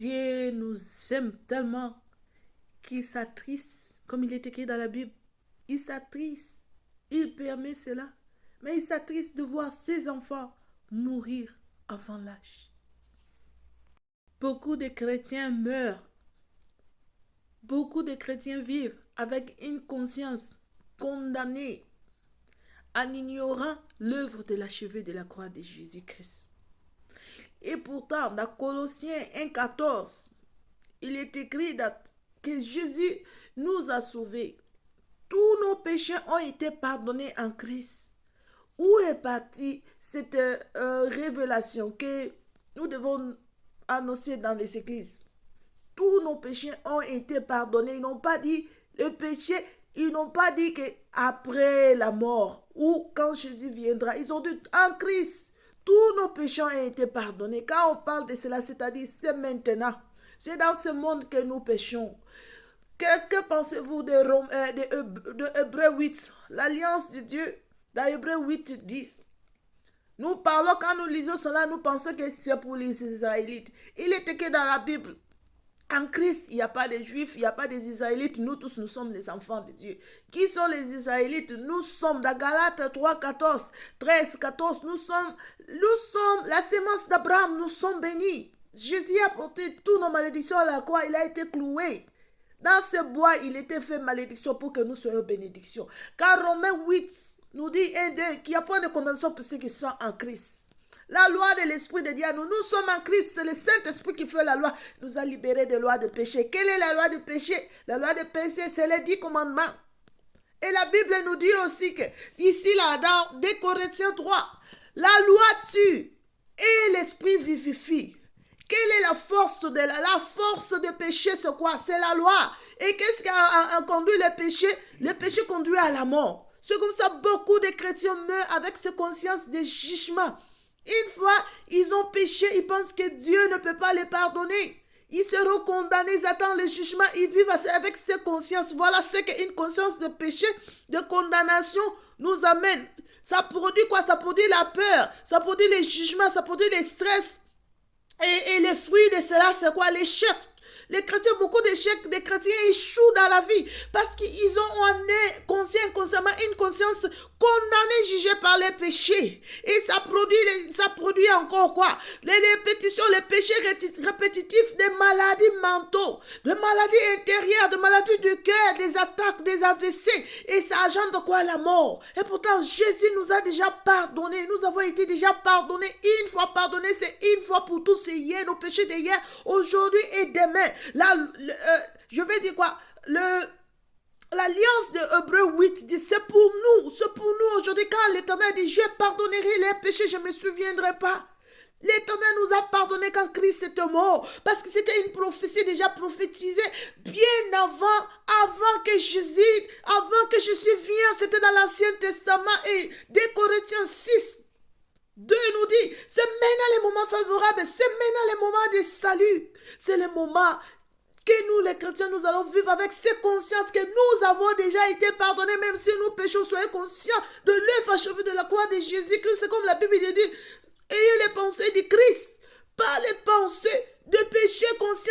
Dieu nous aime tellement qu'il s'attriste, comme il est écrit dans la Bible. Il s'attriste, il permet cela, mais il s'attriste de voir ses enfants mourir avant l'âge. Beaucoup de chrétiens meurent, beaucoup de chrétiens vivent avec une conscience condamnée en ignorant l'œuvre de l'achevé de la croix de Jésus-Christ. Et pourtant, dans Colossiens 1,14, il est écrit que Jésus nous a sauvés. Tous nos péchés ont été pardonnés en Christ. Où est partie cette révélation que nous devons annoncer dans les églises? Tous nos péchés ont été pardonnés. Ils n'ont pas dit le péché, ils n'ont pas dit qu'après la mort ou quand Jésus viendra. Ils ont dit en Christ, tous nos péchés ont été pardonnés. Quand on parle de cela, c'est-à-dire c'est maintenant. C'est dans ce monde que nous péchons. Que pensez-vous de Hébreux 8, l'alliance de Dieu, dans Hébreux 8, 10? Nous parlons, quand nous lisons cela, nous pensons que c'est pour les Israélites. Il est écrit dans la Bible, en Christ, il n'y a pas de Juifs, il n'y a pas des Israélites. Nous tous, nous sommes les enfants de Dieu. Qui sont les Israélites? Nous sommes, dans Galates 3, 14, 13, 14, nous sommes la sémence d'Abraham, nous sommes bénis. Jésus a porté toutes nos malédictions à la croix, il a été cloué. Dans ce bois, il était fait malédiction pour que nous soyons bénédictions. Car Romains 8 nous dit 1, 2, qu'il n'y a point de condamnation pour ceux qui sont en Christ. La loi de l'Esprit de Dieu, nous sommes en Christ, c'est le Saint-Esprit qui fait la loi, nous a libérés de la loi de péché. Quelle est la loi de péché? La loi de péché, c'est les 10 commandements. Et la Bible nous dit aussi que, ici, là, dans 2 Corinthiens 3, la loi tue et l'Esprit vivifie. Quelle est la force de la force de péché? C'est quoi? C'est la loi. Et qu'est-ce qui a conduit le péché? Le péché conduit à la mort. C'est comme ça beaucoup de chrétiens meurent avec cette conscience de jugement. Une fois ils ont péché, ils pensent que Dieu ne peut pas les pardonner. Ils seront condamnés, ils attendent le jugement, ils vivent avec cette conscience. Voilà ce qu'une conscience de péché, de condamnation nous amène. Ça produit quoi? Ça produit la peur, ça produit les jugements, ça produit les stress. Et les fruits de cela, c'est quoi? L'échec. Les chrétiens, beaucoup d'échecs, des chrétiens échouent dans la vie parce qu'ils ont inconsciemment une conscience condamnée, jugée par les péchés. Et ça produit encore quoi? Les répétitions, les péchés répétitifs, des maladies mentaux, des maladies intérieures, des maladies du cœur, des attaques, des AVC. Et ça agente quoi? La mort. Et pourtant, Jésus nous a déjà pardonné. Nous avons été déjà pardonnés. Une fois pardonnés, c'est une fois pour tous. C'est hier, nos péchés d'hier, aujourd'hui et demain. Là, je vais dire quoi? L'alliance de Hébreux 8 dit, c'est pour nous aujourd'hui. Quand l'Éternel dit, je pardonnerai les péchés, je ne me souviendrai pas. L'Éternel nous a pardonné quand Christ était mort, parce que c'était une prophétie déjà prophétisée bien avant que Jésus vienne. C'était dans l'Ancien Testament. Et 2 Corinthiens 6, 2 nous dit, c'est maintenant les moments favorables, c'est maintenant les moments de salut. C'est le moment que nous, les chrétiens, nous allons vivre avec cette conscience que nous avons déjà été pardonnés, même si nous péchons, soyez conscients de l'œuvre achevée de la croix de Jésus-Christ. C'est comme la Bible dit, ayez les pensées du Christ, pas les pensées de péché conscient.